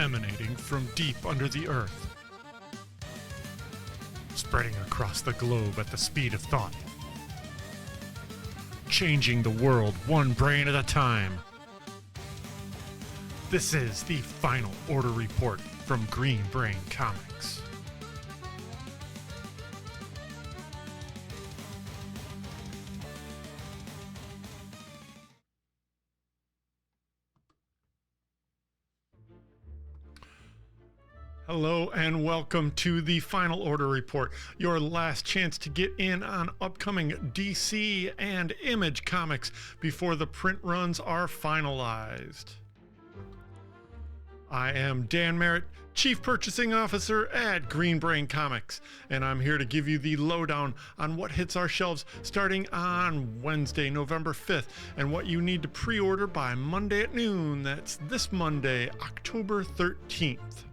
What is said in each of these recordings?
emanating from deep under the earth, spreading across the globe at the speed of thought, changing the world one brain at a time. This is the Final Order Report from Green Brain Comics. Hello and welcome to the Final Order Report, your last chance to get in on upcoming DC and Image comics before the print runs are finalized. I am Dan Merritt, Chief Purchasing Officer at Green Brain Comics, and I'm here to give you the lowdown on what hits our shelves starting on Wednesday, November 5th, and what you need to pre-order by Monday at noon. That's this Monday, October 13th.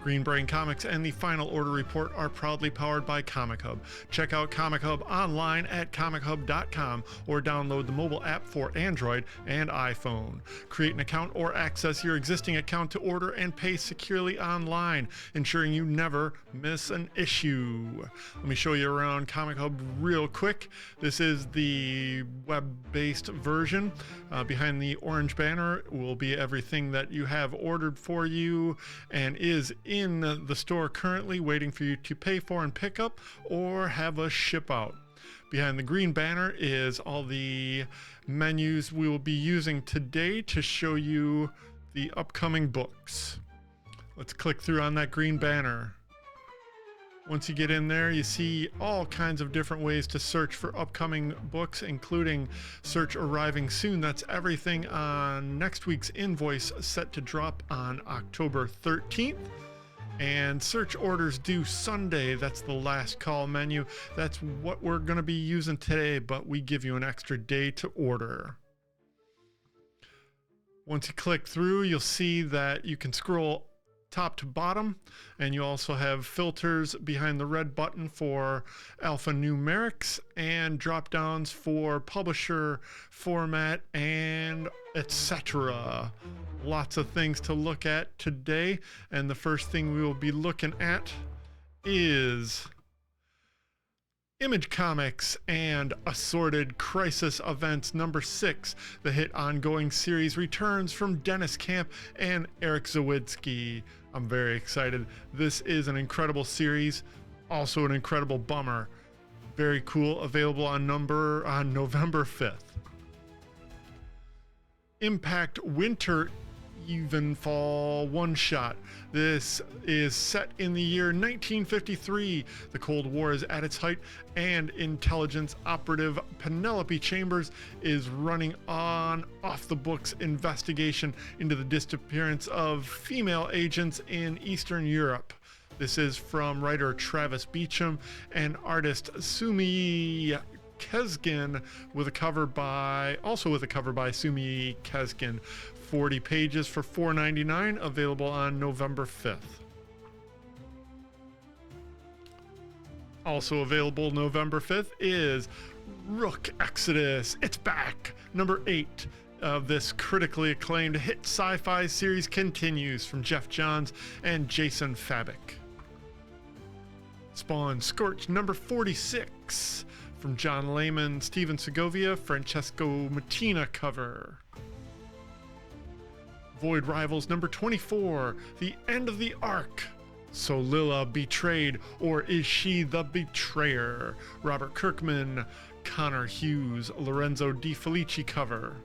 Green Brain Comics and the Final Order Report are proudly powered by Comichub. Check out Comichub online at comichub.com or download the mobile app for Android and iPhone. Create an account or access your existing account to order and pay securely online, ensuring you never miss an issue. Let me show you around Comichub real quick. This is the web-based version. Behind the orange banner will be everything that you have ordered for you and is in the store currently waiting for you to pay for and pick up or have a ship out. Behind the green banner is all the menus we will be using today to show you the upcoming books. Let's click through on that green banner. Once you get in there, you see all kinds of different ways to search for upcoming books, including search arriving soon. That's everything on next week's invoice set to drop on October 13th. And search orders due Sunday. That's the last call menu. That's what we're going to be using today, but we give you an extra day to order. Once you click through, you'll see that you can scroll top to bottom, and you also have filters behind the red button for alphanumerics and drop downs for publisher, format, and etc. Lots of things to look at today, and the first thing we will be looking at is Image Comics and Assorted Crisis Events number 6. The hit ongoing series returns from Dennis Camp and Eric Zawadzki. I'm very excited. This is an incredible series, also an incredible bummer. Very cool, available on November 5th. Impact Winter Evenfall one-shot. This is set in the year 1953. The Cold War is at its height, and intelligence operative Penelope Chambers is running on off-the-books investigation into the disappearance of female agents in Eastern Europe. This is from writer Travis Beecham and artist Sumi Keskin, with a cover by Sumi Keskin. 40 pages for $4.99, available on November 5th. Also available November 5th is Rook Exodus. It's back. Number 8 of this critically acclaimed hit sci-fi series continues, from Jeff Johns and Jason Fabik. Spawn Scorch number 46 from John Layman, Steven Segovia, Francesco Mattina cover. Void Rivals number 24, The End of the Arc. So Lilla betrayed, or is she the betrayer? Robert Kirkman, Connor Hughes, Lorenzo Di Felici cover.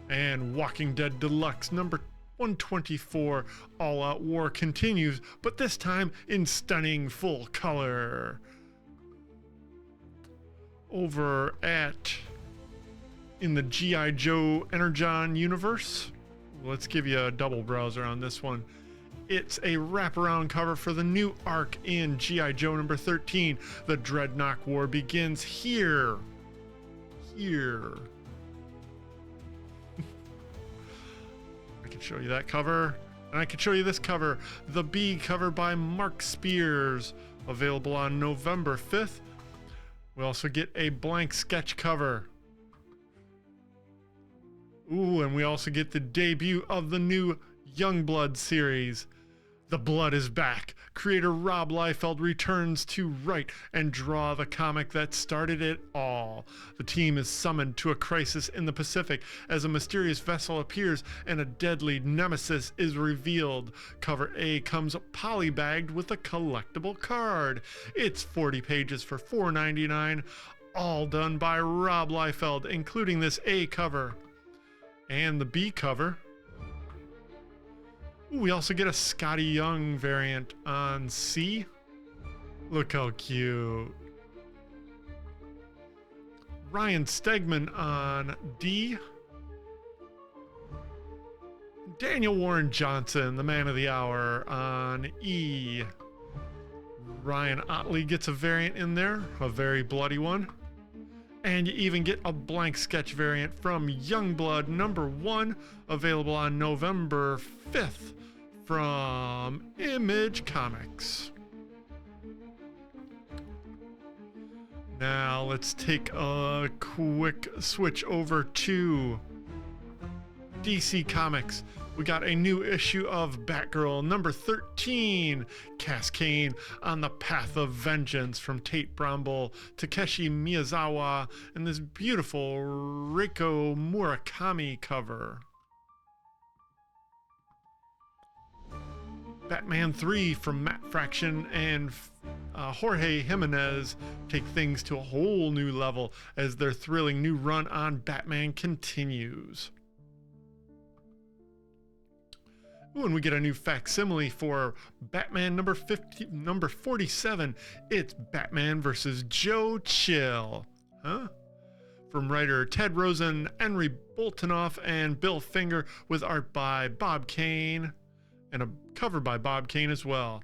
And Walking Dead Deluxe number 124, All Out War continues, but this time in stunning full color. Over in the G.I. Joe Energon universe, let's give you a double browser on this one. It's a wraparound cover for the new arc in G.I. Joe number 13. The Dreadnought War begins here. I can show you that cover, and I can show you this cover, the B cover by Mark Spears, available on November 5th. We also get a blank sketch cover. Ooh, and we also get the debut of the new Youngblood series. The blood is back. Creator Rob Liefeld returns to write and draw the comic that started it all. The team is summoned to a crisis in the Pacific as a mysterious vessel appears and a deadly nemesis is revealed. Cover A comes polybagged with a collectible card. It's 40 pages for $4.99, all done by Rob Liefeld, including this A cover. And the B cover. We also get a Scotty Young variant on C. Look how cute. Ryan Stegman on D. Daniel Warren Johnson, the man of the hour, on E. Ryan Otley gets a variant in there, a very bloody one. And you even get a blank sketch variant from Youngblood #1, available on November 5th from Image Comics. Now let's take a quick switch over to DC Comics. We got a new issue of Batgirl #13, Cass Kane on the Path of Vengeance, from Tate Brombel, Takeshi Miyazawa, and this beautiful Reiko Murakami cover. Batman 3 from Matt Fraction and Jorge Jimenez take things to a whole new level as their thrilling new run on Batman continues. Ooh, and we get a new facsimile for Batman number 47. It's Batman versus Joe Chill. Huh? From writer Ted Rosen, Henry Boltinoff, and Bill Finger, with art by Bob Kane and a cover by Bob Kane as well.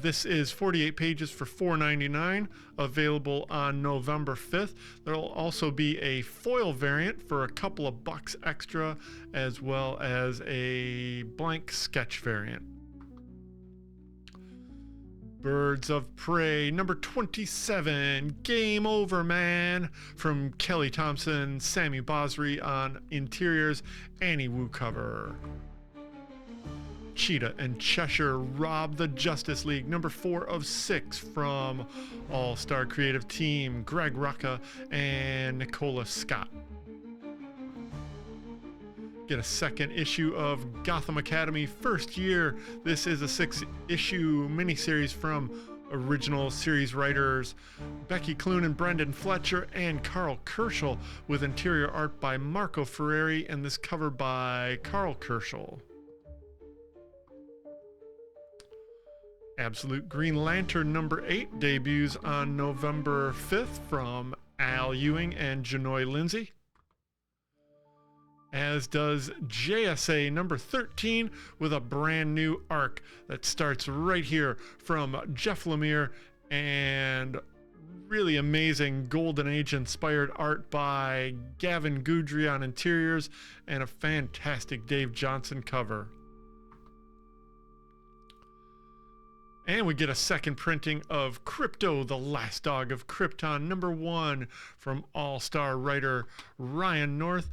This is 48 pages for $4.99, available on November 5th. There will also be a foil variant for a couple of bucks extra, as well as a blank sketch variant. Birds of Prey #27, Game Over Man, from Kelly Thompson, Sammy Basri on interiors, Annie Wu cover. Cheetah and Cheshire rob the Justice League #4 of 6, from All-Star Creative Team, Greg Rucka and Nicola Scott. Get a second issue of Gotham Academy First Year. This is a 6-issue miniseries from original series writers Becky Clune and Brendan Fletcher and Carl Kerschel, with interior art by Marco Ferreri and this cover by Carl Kerschel. Absolute Green Lantern #8 debuts on November 5th from Al Ewing and Janoy Lindsay. As does JSA #13, with a brand new arc that starts right here from Jeff Lemire, and really amazing Golden Age inspired art by Gavin Goudry on interiors, and a fantastic Dave Johnson cover. And we get a second printing of Crypto, the Last Dog of Krypton #1, from All-Star writer Ryan North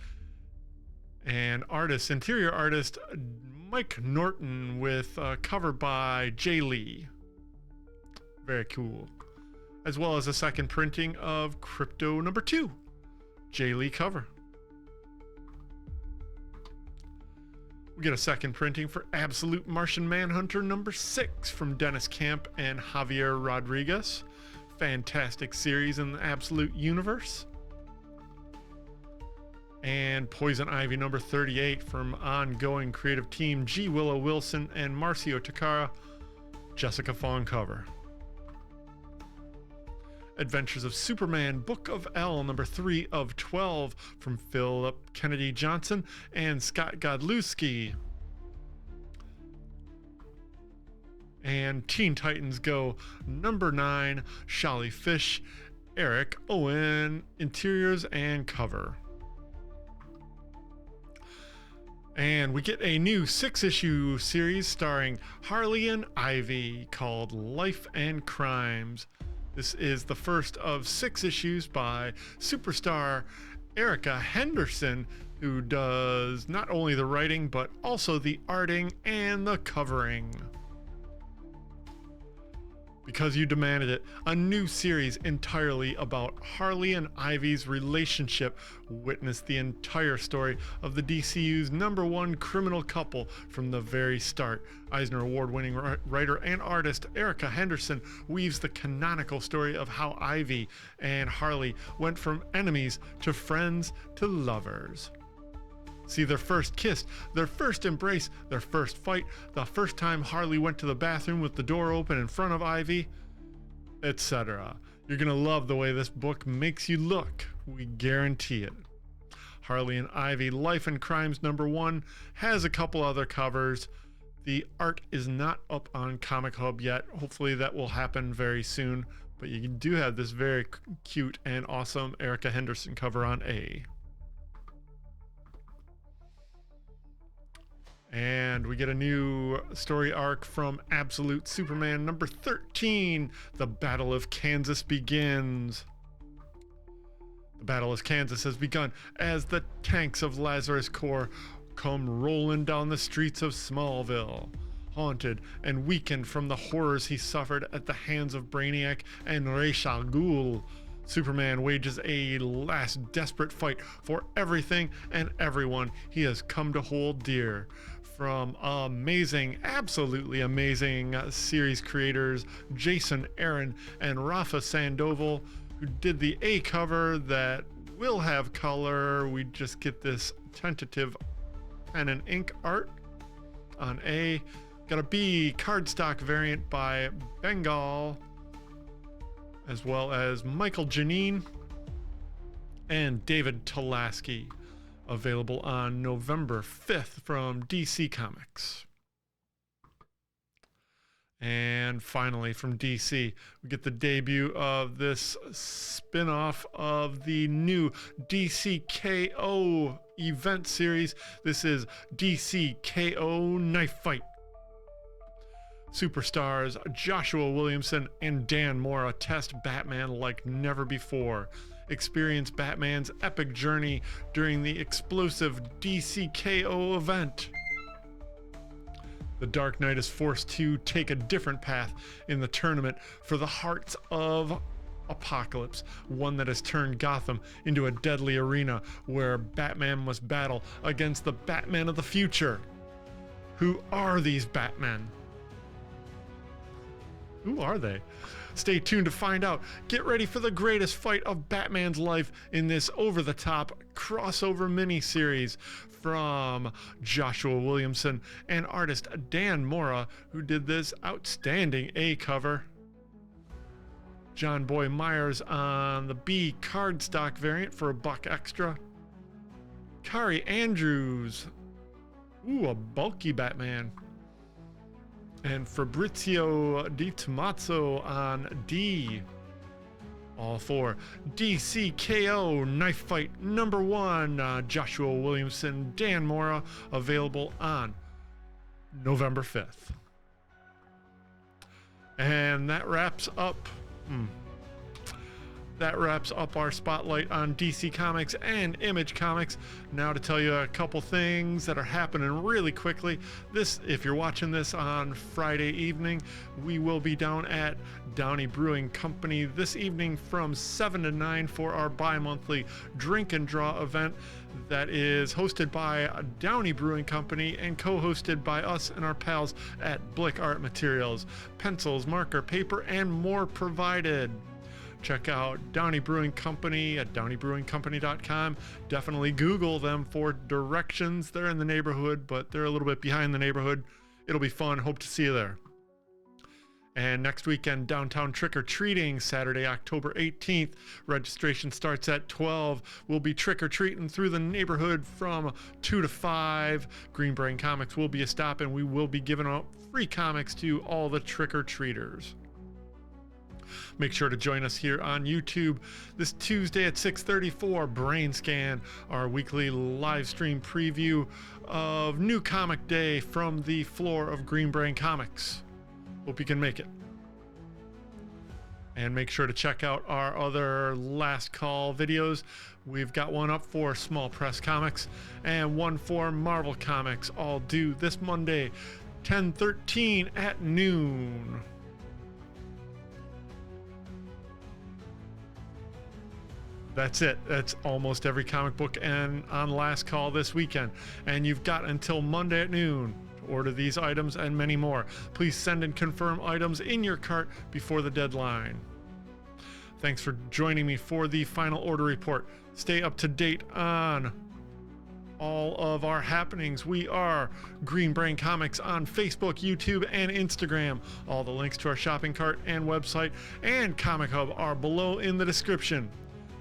and interior artist Mike Norton, with a cover by Jay Lee. Very cool. As well as a second printing of Crypto #2, Jay Lee cover. We get a second printing for Absolute Martian Manhunter #6 from Dennis Camp and Javier Rodriguez. Fantastic series in the Absolute universe. And Poison Ivy #38 from ongoing creative team G. Willow Wilson and Marcio Takara. Jessica Fong cover. Adventures of Superman Book of L #3 of 12 from Philip Kennedy Johnson and Scott Godlewski. And Teen Titans Go #9, Sholly Fish, Eric Owen, interiors and cover. And we get a new 6-issue series starring Harley and Ivy called Life and Crimes. This is the first of 6 issues by superstar Erica Henderson, who does not only the writing, but also the arting and the covering. Because You Demanded It, a new series entirely about Harley and Ivy's relationship. Witness the entire story of the DCU's #1 criminal couple from the very start. Eisner Award-winning writer and artist Erica Henderson weaves the canonical story of how Ivy and Harley went from enemies to friends to lovers. See their first kiss, their first embrace, their first fight, the first time Harley went to the bathroom with the door open in front of Ivy, etc. You're gonna love the way this book makes you look. We guarantee it. Harley and Ivy, Life and Crimes #1 has a couple other covers. The art is not up on Comichub yet. Hopefully that will happen very soon. But you do have this very cute and awesome Erica Henderson cover on A. And we get a new story arc from Absolute Superman #13. The Battle of Kansas begins. The Battle of Kansas has begun as the tanks of Lazarus Corps come rolling down the streets of Smallville. Haunted and weakened from the horrors he suffered at the hands of Brainiac and Ra's al Ghul, Superman wages a last desperate fight for everything and everyone he has come to hold dear. From amazing, absolutely amazing series creators Jason Aaron and Rafa Sandoval, who did the A cover that will have color. We just get this tentative pen and ink art on A. Got a B cardstock variant by Bengal, as well as Michael Janine and David Talaski, available on November 5th from DC Comics. And finally from DC, we get the debut of this spin-off of the new DCKO event series. This is DCKO Knightfight. Superstars Joshua Williamson and Dan Mora test Batman like never before. Experience Batman's epic journey during the explosive DCKO event. The Dark Knight is forced to take a different path in the tournament for the Hearts of Apocalypse, one that has turned Gotham into a deadly arena where Batman must battle against the Batman of the future. Who are these Batmen? Who are they? Stay tuned to find out. Get ready for the greatest fight of Batman's life in this over-the-top crossover miniseries from Joshua Williamson and artist Dan Mora, who did this outstanding A cover. John Boy Myers on the B cardstock variant for $1 extra. Kari Andrews. Ooh, a bulky Batman. And Fabrizio Di Tommaso on D. All for DCKO Knightfight #1, Joshua Williamson, Dan Mora, available on November 5th. And that wraps up our spotlight on DC Comics and Image Comics. Now to tell you a couple things that are happening really quickly. If you're watching this on Friday evening, we will be down at Downey Brewing Company this evening from 7 to 9 for our bi-monthly drink and draw event that is hosted by Downey Brewing Company and co-hosted by us and our pals at Blick Art Materials. Pencils, marker, paper, and more provided. Check out Downey Brewing Company at downeybrewingcompany.com. Definitely Google them for directions. They're in the neighborhood, but they're a little bit behind the neighborhood. It'll be fun. Hope to see you there. And next weekend, downtown trick-or-treating, Saturday, October 18th. Registration starts at 12. We'll be trick-or-treating through the neighborhood from 2 to 5. Green Brain Comics will be a stop, and we will be giving out free comics to all the trick-or-treaters. Make sure to join us here on YouTube this Tuesday at 6:34, BRAINSCAN, our weekly live stream preview of New Comic Day from the floor of Green Brain Comics. Hope you can make it. And make sure to check out our other Last Call videos. We've got one up for Small Press Comics and one for Marvel Comics, all due this Monday, 10/13 at noon. That's it. That's almost every comic book and on Last Call this weekend. And you've got until Monday at noon to order these items and many more. Please send and confirm items in your cart before the deadline. Thanks for joining me for the final order report. Stay up to date on all of our happenings. We are Green Brain Comics on Facebook, YouTube, and Instagram. All the links to our shopping cart and website and Comic Hub are below in the description.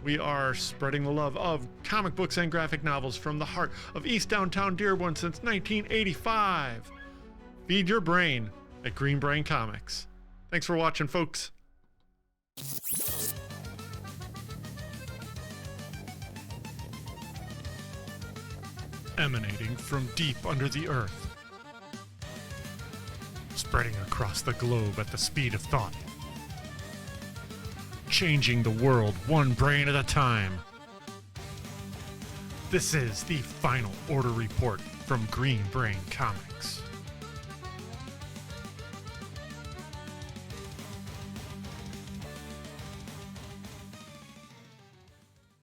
We are spreading the love of comic books and graphic novels from the heart of East Downtown Dearborn since 1985. Feed your brain at Green Brain Comics. Thanks for watching, folks. Emanating from deep under the earth, spreading across the globe at the speed of thought, changing the world one brain at a time. This is the final order report from Green Brain Comics.